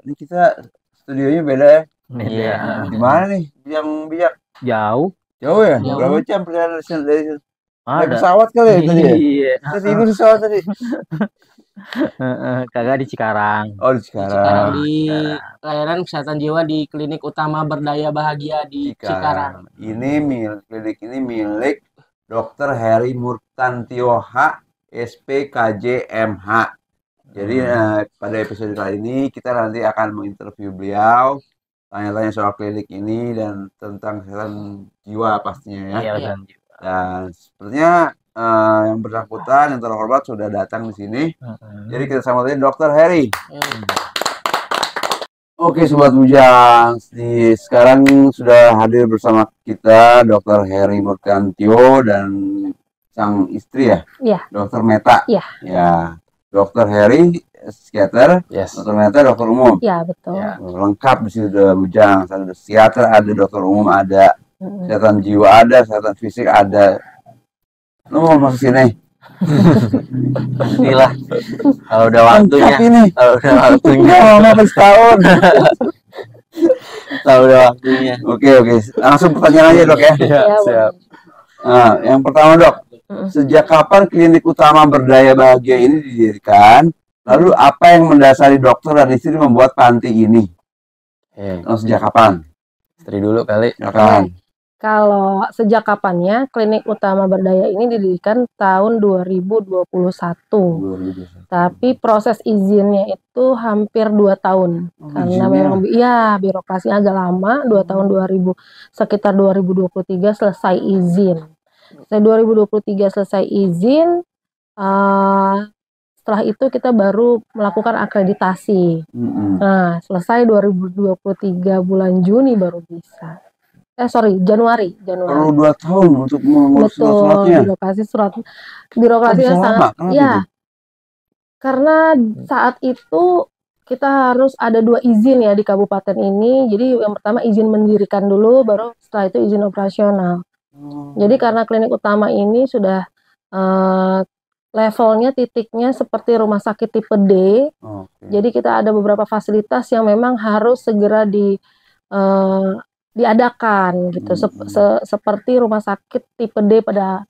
Ini kita studionya beda ya. Iya. Di mana nih yang bijak? Jauh. Jauh ya? Jauh. Berapa jam perjalanan dari naik Ada. pesawat kali ya tadi ya? Iya. Saya tidur di pesawat tadi. Kagak di Cikarang. Oh di Sekarang Cikarang. di layanan kesehatan jiwa di Klinik Utama Berdaya Bahagia di Cikarang. Ini klinik ini milik Dr. Heri Murtantioha, SPKJMH. Jadi pada episode kali ini kita nanti akan menginterview beliau, tanya-tanya soal klinik ini dan tentang kesehatan jiwa pastinya ya. Iya, kesehatan jiwa. Dan sepertinya yang bersangkutan yang terhormat sudah datang di sini. Jadi kita sambut Dr. Heri. Oke Sobat Bujang, sekarang sudah hadir bersama kita Dr. Heri Murtantio dan sang istri ya? Iya. Dr. Meta? Iya. Ya. Dr. Heri, psikiater, Yes. Dr. Meta, dokter umum. Iya, betul. Ya. Lengkap di situ udah Bujang, ada psikiater, ada dokter umum, ada kesehatan jiwa, ada kesehatan fisik, ada. Lu mau masuk sini? Pastilah. Kalau udah waktunya. Lengkap ini. Kalau udah waktunya. Mau setahun. Kalau udah waktunya. Oke. Langsung pertanyaan aja dok ya. Iya, Siap. Nah, yang pertama dok, sejak kapan Klinik Utama Berdaya Bahagia ini didirikan? Lalu apa yang mendasari dokter dan istri membuat panti ini? Sejak kapan? Istri dulu kali. Sejak kapan? Kalau sejak kapannya Klinik Utama Berdaya ini didirikan tahun 2021. Tapi proses izinnya itu hampir 2 tahun. Karena memang birokrasinya agak lama, 2 tahun sekitar 2023 selesai izin. Setelah 2023 selesai izin, setelah itu kita baru melakukan akreditasi. Nah, selesai 2023 bulan Juni baru bisa. Januari. Perlu 2 tahun untuk mengurus surat-suratnya. Birokrasinya sangat. Ya. Karena saat itu kita harus ada 2 izin ya di kabupaten ini. Jadi yang pertama izin mendirikan dulu, baru setelah itu izin operasional. Jadi karena Klinik Utama ini sudah levelnya, titiknya seperti rumah sakit tipe D. Jadi kita ada beberapa fasilitas yang memang harus segera diadakan gitu, seperti rumah sakit tipe D pada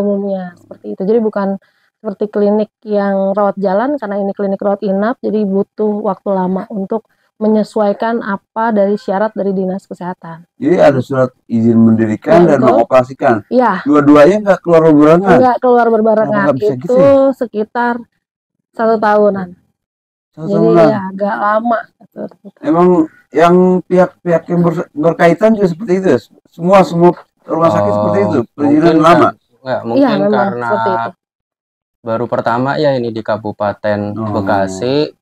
umumnya seperti itu. Jadi bukan seperti klinik yang rawat jalan, karena ini klinik rawat inap, jadi butuh waktu lama untuk menyesuaikan apa dari syarat dari dinas kesehatan. Jadi ada surat izin mendirikan dan mengoperasikan. Iya. Dua-duanya nggak keluar berbarengan. Nggak keluar berbarengan. Itu sekitar 1 tahunan. Jadi ya agak lama. Emang yang pihak-pihak yang berkaitan juga seperti itu. Semua rumah sakit seperti itu. Perizinan lama. Mungkin karena baru pertama ya ini di Kabupaten Bekasi,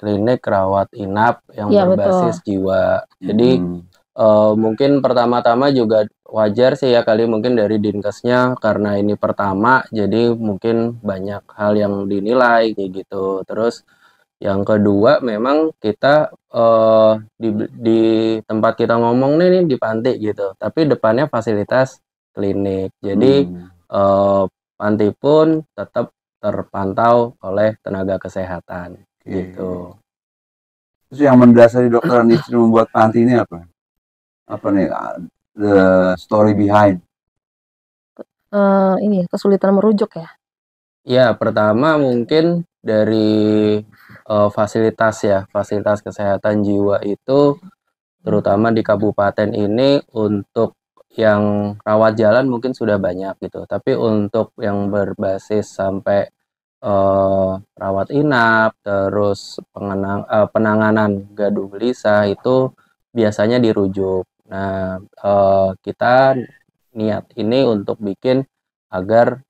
klinik rawat inap yang berbasis jiwa. Jadi mungkin pertama-tama juga wajar sih ya kali mungkin dari Dinkesnya, karena ini pertama jadi mungkin banyak hal yang dinilai kayak gitu. Terus yang kedua memang kita di tempat kita ngomong nih di panti gitu, tapi depannya fasilitas klinik. Jadi panti pun tetap terpantau oleh tenaga kesehatan gitu. Terus yang mendasari dokter dan istri membuat panti ini apa? Apa nih the story behind? Ini kesulitan merujuk ya? Ya, pertama mungkin dari fasilitas kesehatan jiwa itu terutama di kabupaten ini untuk yang rawat jalan mungkin sudah banyak gitu, tapi untuk yang berbasis sampai rawat inap, terus penanganan gaduh gelisah itu biasanya dirujuk. Nah, kita niat ini untuk bikin agar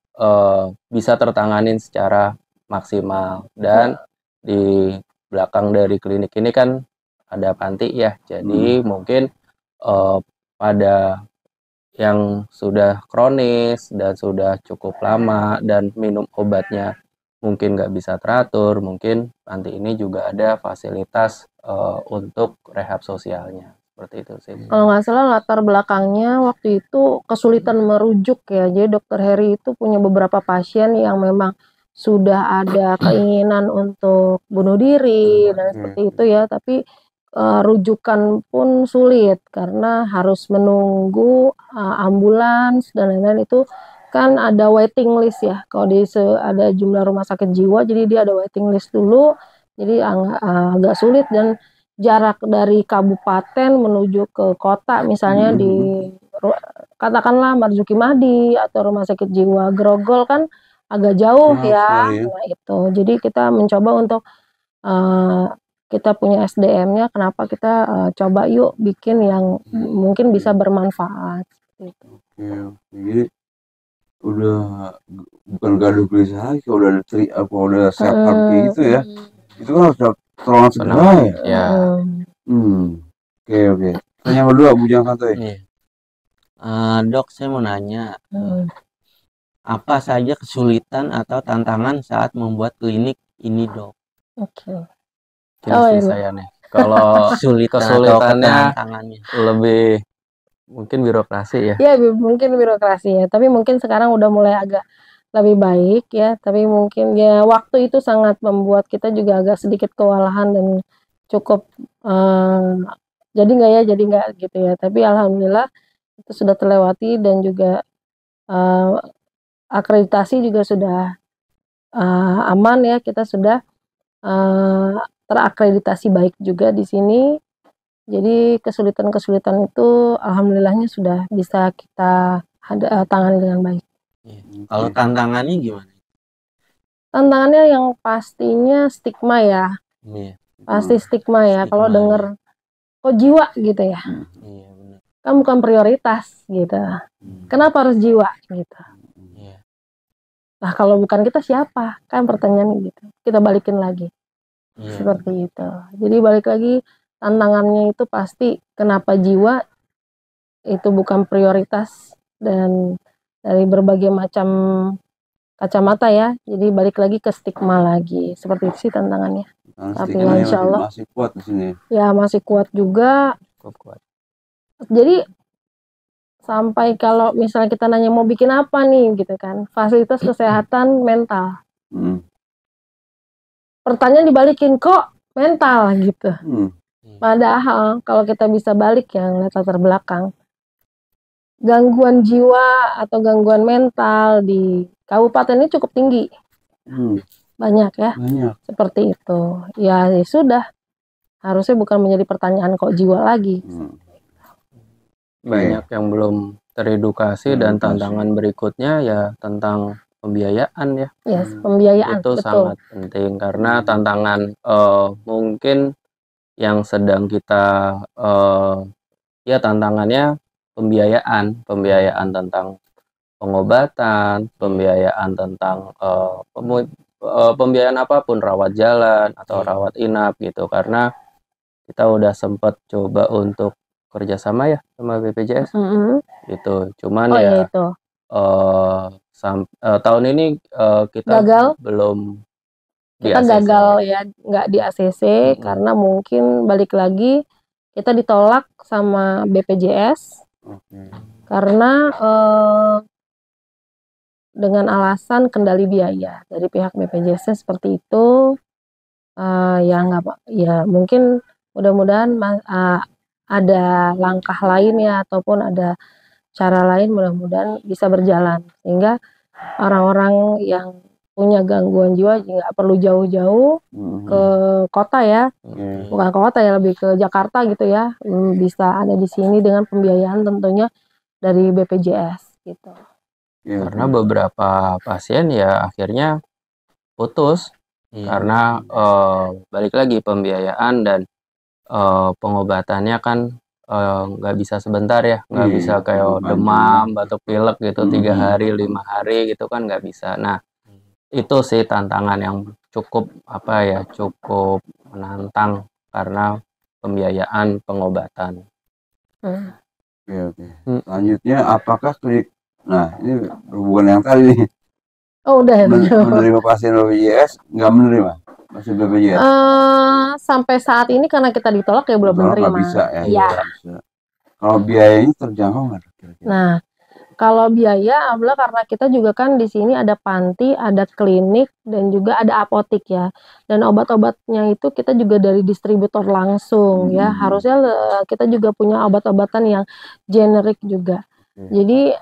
bisa tertanganin secara maksimal. Dan di belakang dari klinik ini kan ada panti ya, jadi mungkin pada yang sudah kronis dan sudah cukup lama dan minum obatnya mungkin nggak bisa teratur, mungkin panti ini juga ada fasilitas untuk rehab sosialnya, seperti itu sih. Kalau nggak salah latar belakangnya waktu itu kesulitan merujuk ya, jadi dokter Heri itu punya beberapa pasien yang memang sudah ada keinginan untuk bunuh diri dan seperti itu ya, tapi rujukan pun sulit karena harus menunggu ambulans dan lain-lain. Itu kan ada waiting list ya, kalau ada jumlah rumah sakit jiwa, jadi dia ada waiting list dulu, jadi agak sulit. Dan jarak dari kabupaten menuju ke kota misalnya di katakanlah Marzuki Mahdi atau rumah sakit jiwa Grogol kan agak jauh ya. Nah itu, jadi kita mencoba untuk kita punya SDM-nya, kenapa kita coba yuk bikin yang mungkin bisa bermanfaat gitu. Jadi udah bukan gaduh gelisah lagi, kalau udah ada udah sehat kayak gitu ya, itu kan harus pertolongan segera ya. Oke. Tanya berdua Bujang Santai. Dok, saya mau nanya, apa saja kesulitan atau tantangan saat membuat klinik ini, Dok? Oke. Ini saya nih. Kalau kesulitannya lebih mungkin birokrasi ya. Ya, mungkin birokrasi ya. Tapi mungkin sekarang udah mulai agak lebih baik ya. Tapi mungkin ya waktu itu sangat membuat kita juga agak sedikit kewalahan dan cukup jadi nggak gitu ya. Tapi alhamdulillah itu sudah terlewati, dan juga akreditasi juga sudah aman ya. Kita sudah terakreditasi baik juga di sini. Jadi kesulitan-kesulitan itu alhamdulillahnya sudah bisa kita tangani dengan baik. Kalau tantangannya gimana? Tantangannya yang pastinya stigma ya. Pasti stigma ya. Kalau denger kok jiwa gitu ya. Iya, benar. Kan bukan prioritas gitu. Kenapa harus jiwa gitu. Nah, kalau bukan kita siapa? Kan pertanyaannya gitu. Kita balikin lagi. Seperti itu. Jadi balik lagi, tantangannya itu pasti kenapa jiwa itu bukan prioritas, dan dari berbagai macam kacamata ya. Jadi balik lagi ke stigma lagi. Seperti itu sih tantangannya. Tapi insya Allah masih kuat di sini. Ya masih kuat juga. Kuat. Jadi sampai kalau misalnya kita nanya mau bikin apa nih gitu kan, fasilitas kesehatan mental. Pertanyaan dibalikin, kok mental gitu. Padahal kalau kita bisa balik yang latar belakang, gangguan jiwa atau gangguan mental di kabupaten ini cukup tinggi. Banyak ya. Seperti itu. Ya sudah. Harusnya bukan menjadi pertanyaan kok jiwa lagi. Banyak yang belum teredukasi, dan tantangan berikutnya ya tentang pembiayaan ya. Yes, pembiayaan. Itu betul. Sangat penting karena tantangan mungkin yang sedang kita ya tantangannya pembiayaan tentang pengobatan, pembiayaan tentang pembiayaan apapun, rawat jalan atau rawat inap gitu, karena kita udah sempat coba untuk kerjasama ya sama BPJS gitu, cuman tahun ini kita belum kita gagal ya, nggak di ACC karena mungkin balik lagi kita ditolak sama BPJS karena dengan alasan kendali biaya dari pihak BPJS seperti itu. Ya mungkin mudah-mudahan ada langkah lain ya, ataupun ada cara lain, mudah-mudahan bisa berjalan sehingga orang-orang yang punya gangguan jiwa nggak perlu jauh-jauh ke kota ya, bukan ke kota ya, lebih ke Jakarta gitu ya, bisa ada di sini dengan pembiayaan tentunya dari BPJS gitu. Karena beberapa pasien ya akhirnya putus karena balik lagi pembiayaan dan pengobatannya kan nggak bisa sebentar ya, nggak bisa kayak demam, batuk pilek gitu 3 hari 5 hari gitu kan nggak bisa. Nah itu sih tantangan yang cukup cukup menantang karena pembiayaan pengobatan. Oke. Selanjutnya apakah klinik, nah ini berhubungan yang tadi nih. Oh udah ya. Menerima pasien BPJS, nggak menerima pasien BPJS? Sampai saat ini karena kita ditolak ya belum menerima. Nggak bisa ya. Bisa. Kalau biayanya terjangkau nggak? Nah Kalau biaya adalah karena kita juga kan di sini ada panti, ada klinik, dan juga ada apotik ya. Dan obat-obatnya itu kita juga dari distributor langsung ya. Harusnya kita juga punya obat-obatan yang generik juga. Jadi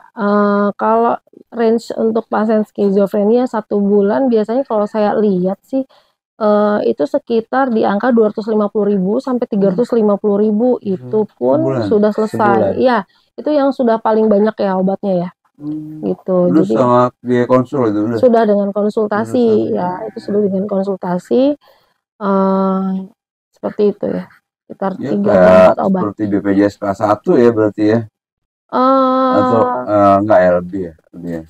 kalau range untuk pasien skizofrenia 1 bulan biasanya kalau saya lihat sih itu sekitar di angka 250.000 sampai 350.000 itu pun Sebulan? sudah selesai. Sebulan. Iya, itu yang sudah paling banyak ya obatnya ya. Gitu. Lu Jadi sama biaya konsul itu udah. sudah dengan konsultasi Konsultasi. ya, itu sudah dengan konsultasi seperti itu ya. Sekitar Ya 3 atau kayak 4 obat. seperti BPJS kelas 1 ya berarti ya. Atau enggak ya lebih ya? Lebih ya.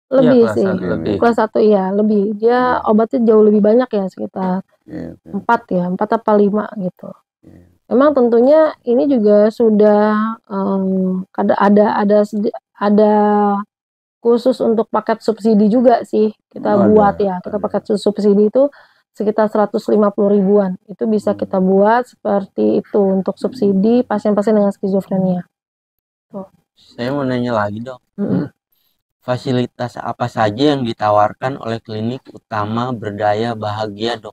Lebih Iya, sih. lebih. Kelas 1 iya, lebih. Dia obatnya jauh lebih banyak ya, sekitar 4 ya, 4 apa 5 gitu. Memang tentunya ini juga sudah ada khusus untuk paket subsidi juga sih kita buat ya. Kita paket subsidi itu sekitar 150.000-an. Itu bisa kita buat seperti itu untuk subsidi pasien-pasien dengan skizofrenia. Saya mau nanya lagi, Dok. Fasilitas apa saja yang ditawarkan oleh klinik utama Berdaya Bahagia, Dok?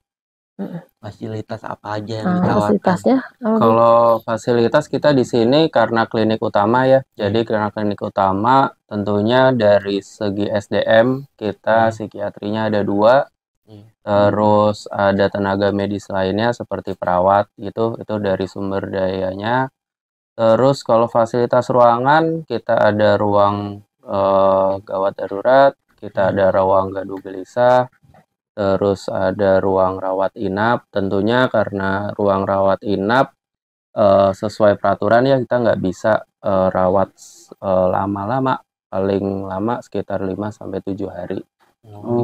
Fasilitas apa aja yang ditawarkan? Fasilitasnya Kalau fasilitas kita di sini karena klinik utama ya. Jadi karena klinik utama tentunya dari segi SDM kita psikiatrinya ada 2. Terus ada tenaga medis lainnya seperti perawat itu dari sumber dayanya. Terus kalau fasilitas ruangan kita ada ruang gawat darurat, kita ada ruang gaduh gelisah, terus ada ruang rawat inap. Tentunya karena ruang rawat inap sesuai peraturan ya kita nggak bisa rawat lama-lama, paling lama sekitar 5 sampai 7 hari.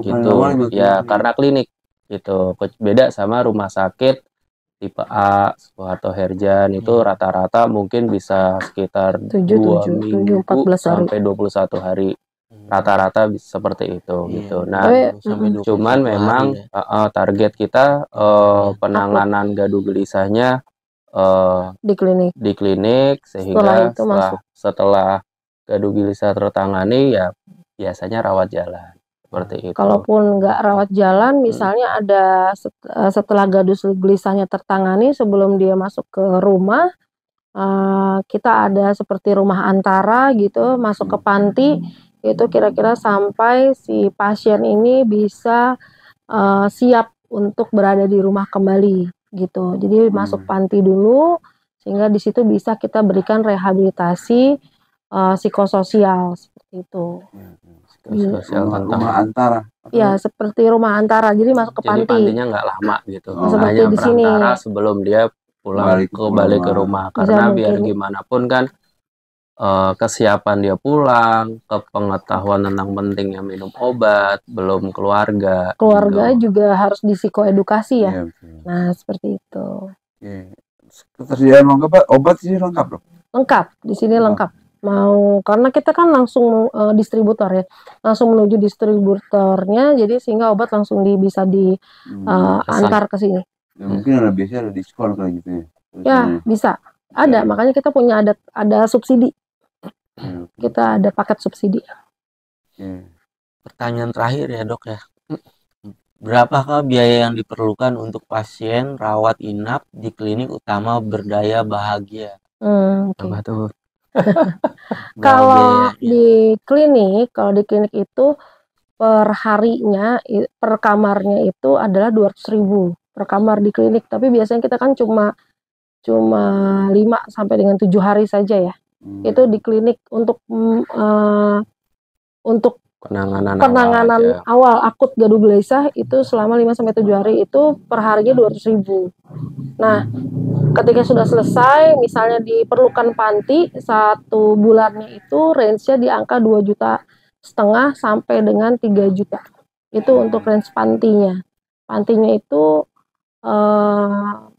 Gitu ya, karena klinik gitu. Beda sama rumah sakit tipe A, Soeharto Herjan itu rata-rata mungkin bisa sekitar 2 minggu 14 hari. sampai 21 hari. Rata-rata seperti itu gitu. Nah, Sampai 21 cuman memang hari, ya. target kita penanganan gaduh gelisahnya di klinik. sehingga Setelah itu setelah gaduh gelisah tertangani ya biasanya rawat jalan. Seperti itu. Kalaupun nggak rawat jalan, misalnya ada setelah gaduh gelisahnya tertangani sebelum dia masuk ke rumah, kita ada seperti rumah antara gitu, masuk ke panti, itu kira-kira sampai si pasien ini bisa siap untuk berada di rumah kembali gitu. Jadi masuk panti dulu, sehingga di situ bisa kita berikan rehabilitasi psikososial seperti itu. Rumah antara. Ya, seperti rumah antara. Jadi masuk ke Jadi panti. pantinya nggak lama gitu. Seperti Hanya di sini. perantara sebelum dia pulang kembali ke rumah. Karena biar gimana pun kan kesiapan dia pulang, kepengetahuan tentang pentingnya minum obat, belum keluarga. Keluarga gitu. juga harus dipsikoedukasi ya. Iya, Nah, seperti itu. Ketersediaan obat sih lengkap loh. Lengkap, di sini lengkap. Karena kita kan langsung distributor ya, langsung menuju distributornya, jadi sehingga obat langsung bisa diantar ke sini. Ya, mungkin biasanya ada diskon kayak gitu ya. Ya, bisa. Ada, makanya kita punya ada subsidi. Kita ada paket subsidi. Pertanyaan terakhir ya, Dok ya. Berapakah biaya yang diperlukan untuk pasien rawat inap di klinik utama Berdaya Bahagia? Apa tuh? Kalau di klinik itu per harinya, per kamarnya itu adalah 200.000 per kamar di klinik. Tapi biasanya kita kan cuma 5 sampai dengan 7 hari saja ya. Itu di klinik untuk penanganan awal akut gaduh gelisah itu selama 5 sampai 7 hari itu per harinya 200.000. Nah, ketika sudah selesai, misalnya diperlukan panti 1 bulannya itu range-nya di angka 2,5 juta sampai dengan 3 juta. Itu untuk range pantinya. Pantinya itu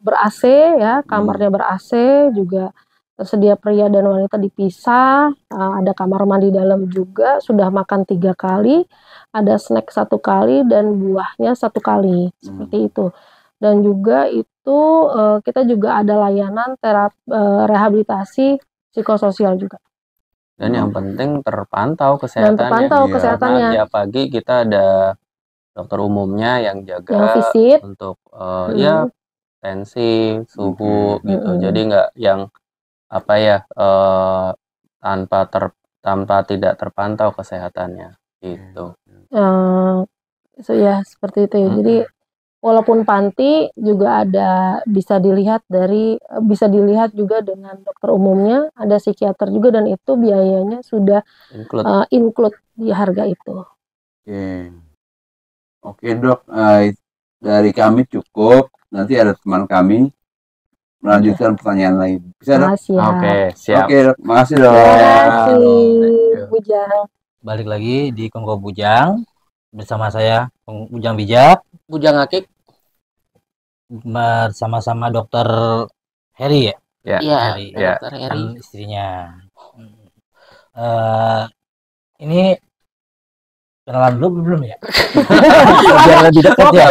ber-AC ya, kamarnya ber-AC, juga tersedia pria dan wanita dipisah, ada kamar mandi dalam juga, sudah makan 3 kali, ada snack 1 kali dan buahnya 1 kali, seperti itu. Dan juga itu kita juga ada layanan rehabilitasi psikososial juga. Dan yang penting terpantau kesehatannya. terpantau Iya. kesehatannya. Karena tiap pagi kita ada dokter umumnya yang Yang jaga visit. untuk ya tensi, suhu gitu. Jadi nggak yang apa ya tanpa tidak terpantau kesehatannya gitu. Ya seperti itu ya. Jadi walaupun panti juga bisa dilihat juga dengan dokter umumnya, ada psikiater juga, dan itu biayanya sudah include di harga itu. Oke Dok, dari kami cukup. Nanti ada teman kami melanjutkan pertanyaan lain. Bisa Dok? Oke, siap. Oke Dok, makasih Dok. Terima kasih Bujang. Balik lagi di Kongko Bujang bersama saya Bujang Bijak, Bujang Akik bersama-sama Dokter Heri ya. Iya, Heri. Dokter Heri. Kan istrinya. Ini kenalan dulu belum ya? Biar lebih dekat ya.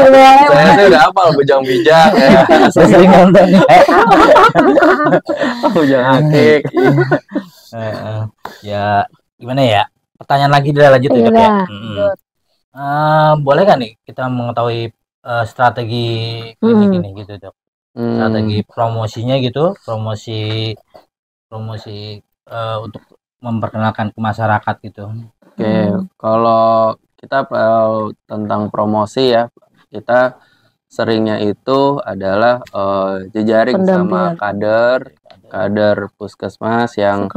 Saya tuh udah hafal Bujang Bijak ya. Saya sering nonton ya. Bujang Akik. Ya gimana ya? Pertanyaan lagi lanjut ya Dok ya. Boleh kan nih kita mengetahui strategi klinik ini gitu Dok? Strategi promosinya gitu, promosi untuk memperkenalkan ke masyarakat gitu. Oke, kalau kita tentang promosi ya, kita seringnya itu adalah jejaring sama kader puskesmas yang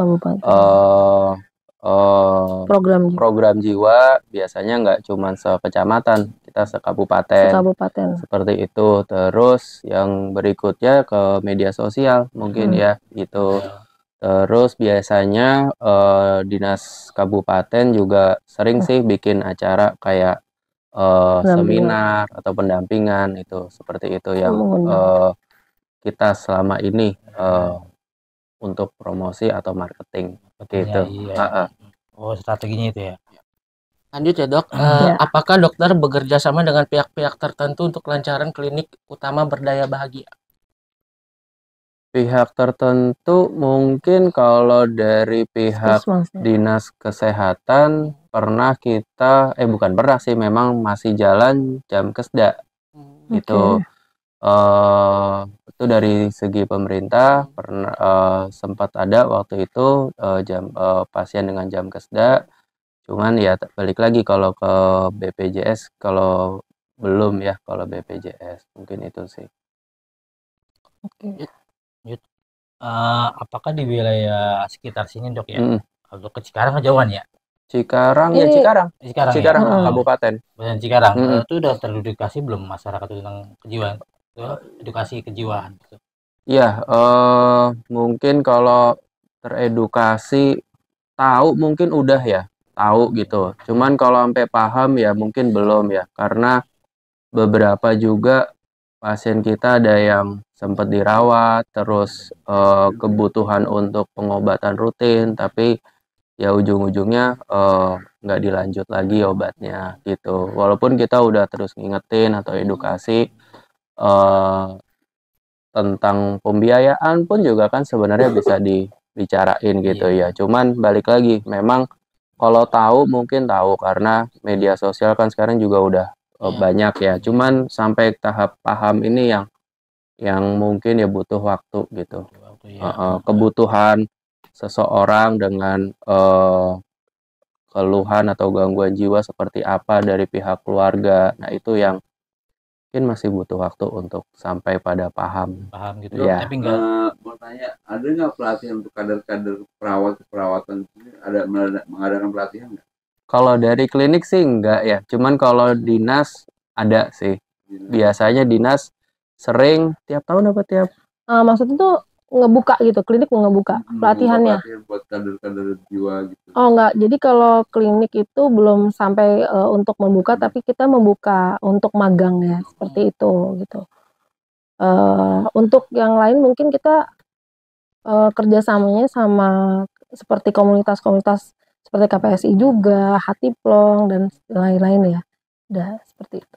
program jiwa, biasanya nggak cuma sekecamatan, kita sekabupaten seperti itu. Terus yang berikutnya ke media sosial mungkin ya gitu. Terus biasanya dinas kabupaten juga sering sih bikin acara kayak seminar atau pendampingan, itu seperti itu yang kita selama ini untuk promosi atau marketing gitu. Iya. Oh, strateginya itu ya. Lanjut ya Dok. Apakah dokter bekerja sama dengan pihak-pihak tertentu untuk kelancaran klinik utama Berdaya Bahagia? Pihak tertentu mungkin kalau dari pihak dinas kesehatan pernah kita bukan pernah sih, memang masih jalan Jamkesda gitu. Itu dari segi pemerintah pernah sempat ada waktu itu pasien dengan Jamkesda. Cuman ya balik lagi kalau ke BPJS, kalau belum ya, kalau BPJS mungkin itu sih. Apakah di wilayah sekitar sini Dok ya? Kalau ke Cikarang kejauhan ya? Cikarang kabupaten. Bukan Cikarang. Itu udah teredukasi belum masyarakat tentang kejiwaan? Edukasi kejiwaan gitu. Iya, mungkin kalau teredukasi tahu mungkin udah ya, tahu gitu. Cuman kalau sampai paham ya mungkin belum ya, karena beberapa juga pasien kita ada yang sempat dirawat, terus kebutuhan untuk pengobatan rutin, tapi ya ujung-ujungnya nggak dilanjut lagi obatnya gitu. Walaupun kita udah terus ngingetin atau edukasi tentang pembiayaan pun juga kan sebenarnya bisa dibicarain gitu ya. Cuman balik lagi, memang kalau tahu mungkin tahu karena media sosial kan sekarang juga udah banyak ya. Cuman sampai tahap paham ini yang mungkin ya butuh waktu gitu. Kebutuhan seseorang dengan keluhan atau gangguan jiwa seperti apa dari pihak keluarga, nah itu yang mungkin masih butuh waktu untuk sampai pada paham gitu ya. Tapi enggak mau tanya, ada nggak pelatihan untuk kader-kader perawatan ada mengadakan pelatihan nggak? Kalau dari klinik sih enggak ya, cuman kalau dinas ada sih. Biasanya dinas sering tiap tahun apa tiap maksudnya tuh ngebuka gitu, klinik mau ngebuka pelatihannya. Pelatihan buat kader-kader jiwa gitu. Oh enggak, jadi kalau klinik itu belum sampai untuk membuka, tapi kita membuka untuk magang ya, seperti itu gitu. Untuk yang lain mungkin kita kerjasamanya sama seperti komunitas-komunitas seperti KPSI juga, Hatiplong dan lain-lain ya. Udah seperti itu.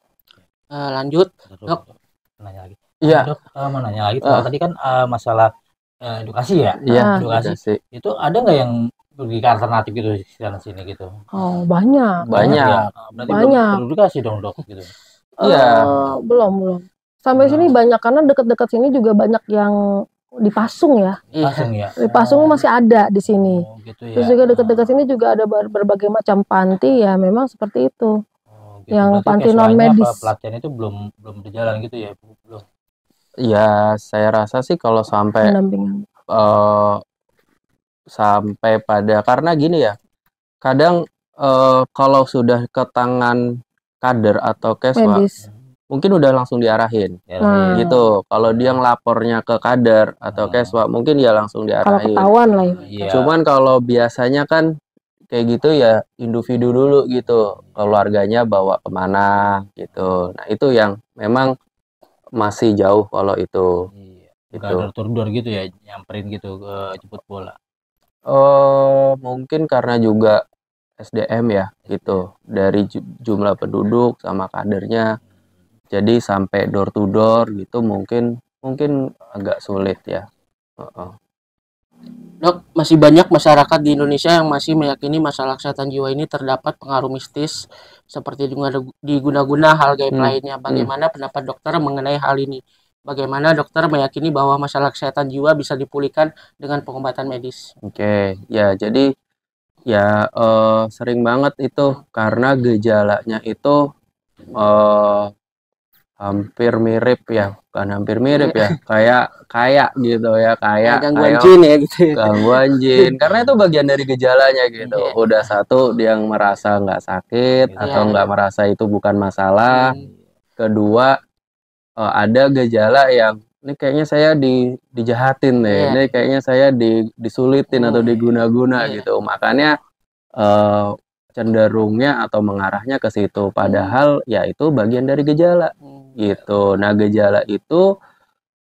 Lanjut Dok. Nanya lagi. Iya. Dok, mau nanya lagi. Tadi kan masalah edukasi ya. Iya, edukasi. Itu ada nggak yang pergi ke alternatif gitu sana sini gitu. Oh, banyak. Banyak. Ya, berarti belum Banyak. teredukasi dong dok gitu. Iya. Belum. Sampai sini banyak, karena dekat-dekat sini juga banyak yang dipasung ya. Langsung ya. Dipasung masih ada di sini. Oh, gitu ya. Terus juga dekat-dekat sini juga ada berbagai macam panti ya, memang seperti itu. Oh, gitu. Yang Berarti panti casualnya non-medis. pelatihan itu belum berjalan gitu ya, belum. Ya, saya rasa sih kalau sampai Pendampingan. sampai pada, karena gini ya, kadang kalau sudah ke tangan kader atau keswa, Medis. mungkin udah langsung diarahin Ya, gitu. Kalau dia ngelapornya ke kader atau keswa, mungkin ya langsung Kalau diarahin. ketahuan lah ya. Iya. Cuman kalau biasanya kan kayak gitu ya individu dulu gitu, keluarganya bawa kemana gitu. Nah itu yang memang masih jauh kalau itu. Iya. Gitu. Bukan door to door gitu ya, nyamperin gitu ke jemput bola. Mungkin karena juga SDM ya gitu, dari jumlah penduduk sama kadernya, jadi sampai door to door gitu mungkin agak sulit ya. Dok, masih banyak masyarakat di Indonesia yang masih meyakini masalah kesehatan jiwa ini terdapat pengaruh mistis seperti di guna-guna hal gaib lainnya. Bagaimana pendapat dokter mengenai hal ini? Bagaimana dokter meyakini bahwa masalah kesehatan jiwa bisa dipulihkan dengan pengobatan medis? Oke, ya jadi ya sering banget itu karena gejalanya itu hampir mirip ya, bukan hampir mirip ya, kayak gitu ya, kayak gangguan jin ya gitu. gangguan jin, karena itu bagian dari gejalanya gitu. Udah satu, dia merasa nggak sakit atau nggak merasa itu bukan masalah. Kedua, ada gejala yang ini kayaknya saya dijahatin deh, ini kayaknya saya disulitin atau diguna-guna gitu. Makanya cenderungnya atau mengarahnya ke situ. Padahal ya itu bagian dari gejala gitu. Nah, gejala itu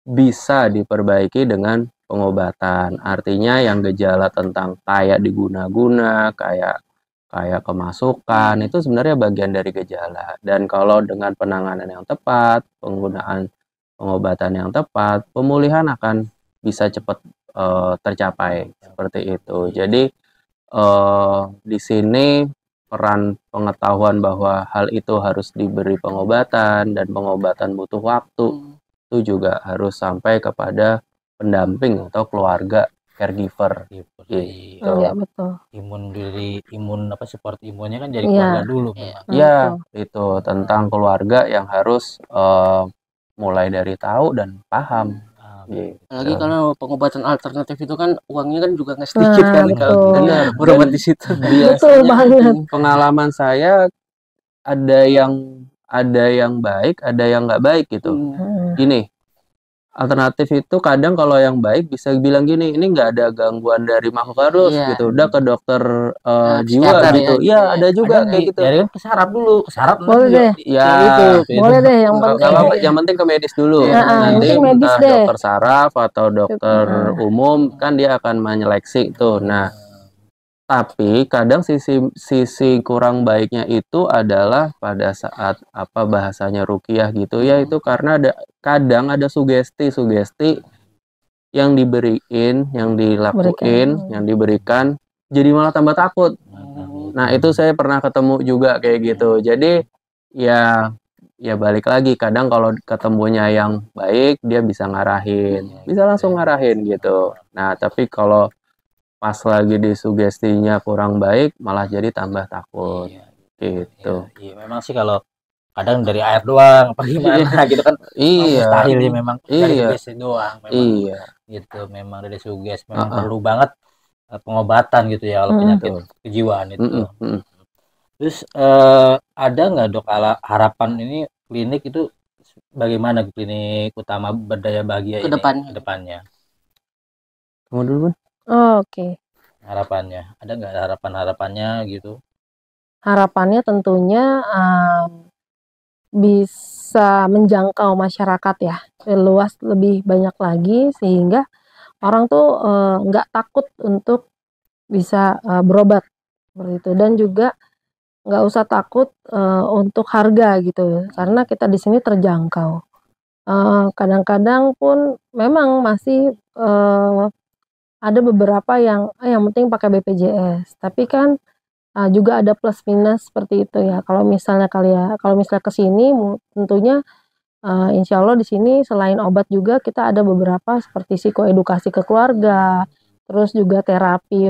bisa diperbaiki dengan pengobatan. Artinya yang gejala tentang kayak diguna-guna, kayak kemasukan, itu sebenarnya bagian dari gejala. Dan kalau dengan penanganan yang tepat, penggunaan pengobatan yang tepat, pemulihan akan bisa cepat tercapai seperti itu. Jadi di sini peran pengetahuan bahwa hal itu harus diberi pengobatan dan pengobatan butuh waktu itu juga harus sampai kepada pendamping atau keluarga caregiver gitu. Iya, betul. Imun support imunnya kan dari keluarga dulu memang. Ya, itu tentang keluarga yang harus mulai dari tahu dan paham. Lagi kalau pengobatan alternatif itu kan uangnya kan juga nggak sedikit kan kalau berobat di situ. Betul banget. Pengalaman saya ada yang baik, ada yang nggak baik gitu. Gini, alternatif itu kadang kalau yang baik bisa bilang gini, ini nggak ada gangguan dari makhluk halus gitu, udah ke dokter jiwa gitu. Ya, ada juga kayak gitu. Ya kan kesarap dulu, Boleh deh. Ya, Boleh deh, yang penting. yang penting ke medis dulu. Nanti medis deh. Dokter saraf atau dokter umum kan dia akan menyeleksi tuh. Nah, tapi kadang sisi kurang baiknya itu adalah pada saat bahasanya ruqyah gitu ya, itu karena kadang ada sugesti yang diberiin, yang dilakuin, yang diberikan jadi malah tambah takut. Nah, itu saya pernah ketemu juga kayak gitu. Jadi ya balik lagi, kadang kalau ketemunya yang baik dia bisa ngarahin, bisa langsung ngarahin gitu. Nah, tapi kalau pas lagi disugestinya kurang baik malah jadi tambah takut gitu. Iya, memang sih kalau kadang dari air doang apa gimana gitu kan mustahil ya memang dari sugesti doang memang gitu, memang dari sugesti memang perlu banget pengobatan gitu ya kalau penyakit kejiwaan itu. Terus ada nggak dok harapan ini klinik itu bagaimana, klinik utama berdaya bahagia ke depannya? Kamu dulu kan? Oke. Harapannya ada nggak harapannya gitu? Harapannya tentunya bisa menjangkau masyarakat ya luas, lebih banyak lagi, sehingga orang tuh nggak takut untuk bisa berobat seperti itu, dan juga nggak usah takut untuk harga gitu, karena kita di sini terjangkau. Kadang-kadang pun memang masih ada beberapa yang penting pakai BPJS. Tapi kan juga ada plus minus seperti itu ya. Kalau misalnya ke sini tentunya insya Allah di sini selain obat juga kita ada beberapa seperti psikoedukasi ke keluarga, terus juga terapi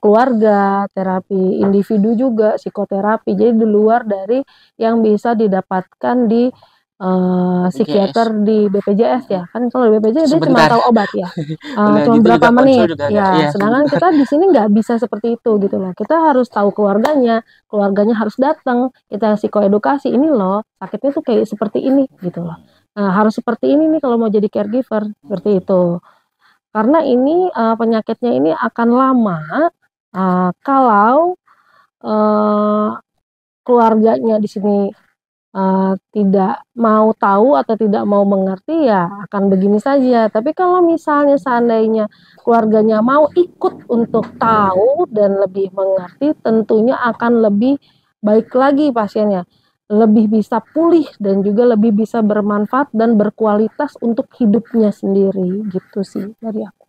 keluarga, terapi individu juga, psikoterapi. Jadi di luar dari yang bisa didapatkan di psikiater di BPJS ya. Kan kalau di BPJS dia cuma tahu obat ya. Cuma gitu berapa menit. ya. Sedangkan kita di sini nggak bisa seperti itu gitu loh. Kita harus tahu keluarganya harus datang. Kita psikoedukasi, ini loh sakitnya tuh kayak seperti ini gitu loh. Nah, harus seperti ini nih kalau mau jadi caregiver, seperti itu. Karena ini penyakitnya ini akan lama kalau keluarganya di sini tidak mau tahu atau tidak mau mengerti, ya akan begini saja. Tapi kalau misalnya seandainya keluarganya mau ikut untuk tahu dan lebih mengerti, tentunya akan lebih baik lagi pasiennya, lebih bisa pulih dan juga lebih bisa bermanfaat dan berkualitas untuk hidupnya sendiri, gitu sih dari aku.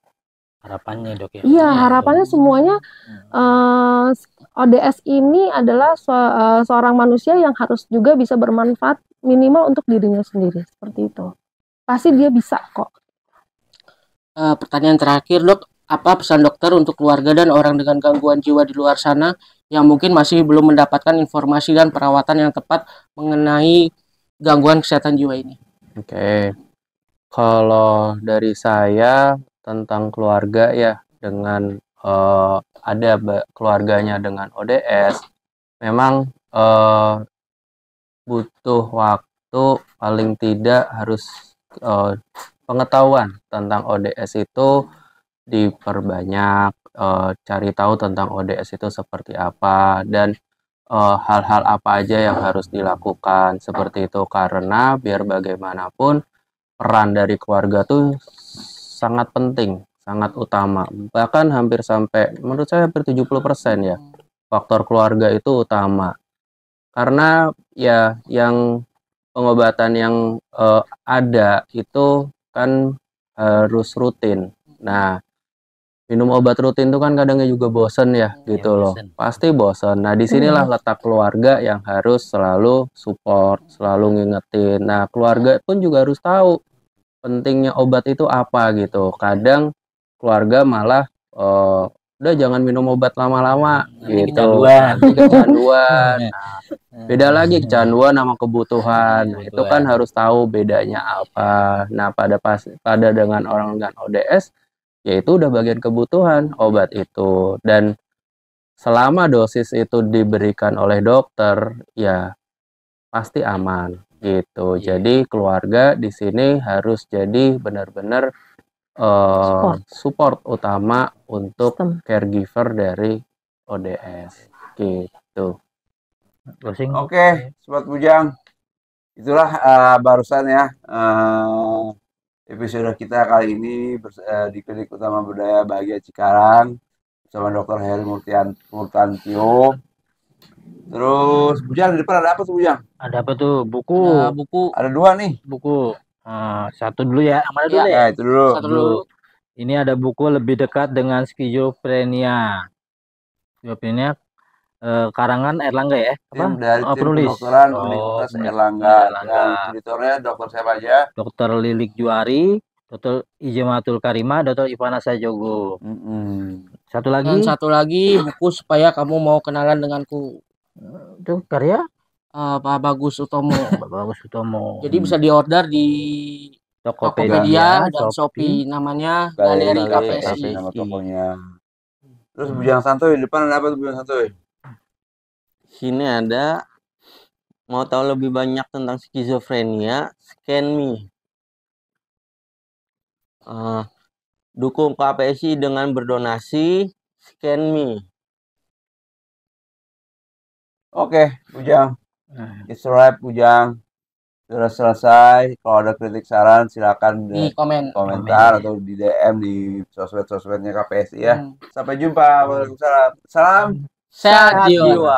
Harapannya dok ya? Iya, harapannya semuanya ODS ini adalah seorang manusia yang harus juga bisa bermanfaat minimal untuk dirinya sendiri, seperti itu. Pasti dia bisa kok. Pertanyaan terakhir dok, apa pesan dokter untuk keluarga dan orang dengan gangguan jiwa di luar sana yang mungkin masih belum mendapatkan informasi dan perawatan yang tepat mengenai gangguan kesehatan jiwa ini? Oke. Kalau dari saya tentang keluarga ya, dengan ada keluarganya dengan ODS, memang butuh waktu, paling tidak harus pengetahuan tentang ODS itu diperbanyak, cari tahu tentang ODS itu seperti apa, dan hal-hal apa aja yang harus dilakukan seperti itu. Karena biar bagaimanapun peran dari keluarga tuh sangat penting, sangat utama. Bahkan hampir sampai, menurut saya hampir 70% ya, faktor keluarga itu utama. Karena ya yang pengobatan yang ada itu kan harus rutin. Nah, minum obat rutin itu kan kadangnya juga bosen ya, gitu loh. Pasti bosen. Nah, disinilah letak keluarga yang harus selalu support, selalu ngingetin. Nah, keluarga pun juga harus tahu pentingnya obat itu apa gitu. Kadang keluarga malah udah jangan minum obat lama-lama gitu. Kecanduan. Nah, beda lagi kecanduan sama kebutuhan. Nah, itu kan harus tahu bedanya apa. Nah, pada dengan orang dengan ODS, yaitu udah bagian kebutuhan obat itu. Dan selama dosis itu diberikan oleh dokter, ya pasti aman gitu. Jadi keluarga di sini harus jadi benar-benar support utama untuk caregiver dari ODS gitu. Oke, Sobat Bujang, itulah barusan ya episode kita kali ini di Klinik Utama Berdaya Bahagia Cikarang bersama Dr. Heri Murtantio. Terus Bujang, di depan ada apa tuh Bujang? Ada apa tuh? Buku. Ada dua nih. Buku. Satu dulu ya. Mana dulu ya? Itu dulu. Satu dulu. Ini ada buku Lebih Dekat dengan Skizofrenia. Karangan Erlangga ya? Apa? Dari tim kedokteran Universitas Erlangga. Dan editornya dokter siapa aja? Dokter Lilik Juari, Dokter Ijematul Karima, Dokter Ivana Sajogo. Satu lagi. Dan satu lagi buku Supaya Kamu Mau Kenalan Denganku. Itu karya Pak Bagus Utomo. Bagus Utomo. Jadi bisa diorder di Tokopedia dan Shopee, namanya Galeri KPSI. Nama tokonya. Terus Bujang Santoy, di depan ada apa tuh Bujang Santoy? Sini ada, mau tahu lebih banyak tentang skizofrenia, Scan Me. Dukung KPSI dengan berdonasi, Scan Me. Oke, Bujang. It's alright, Bujang. Sudah selesai. Kalau ada kritik saran silakan di komentar atau di DM di sosmed-sosmednya KPSI ya. Sampai jumpa. Waalaikumsalam. Salam sehat jiwa.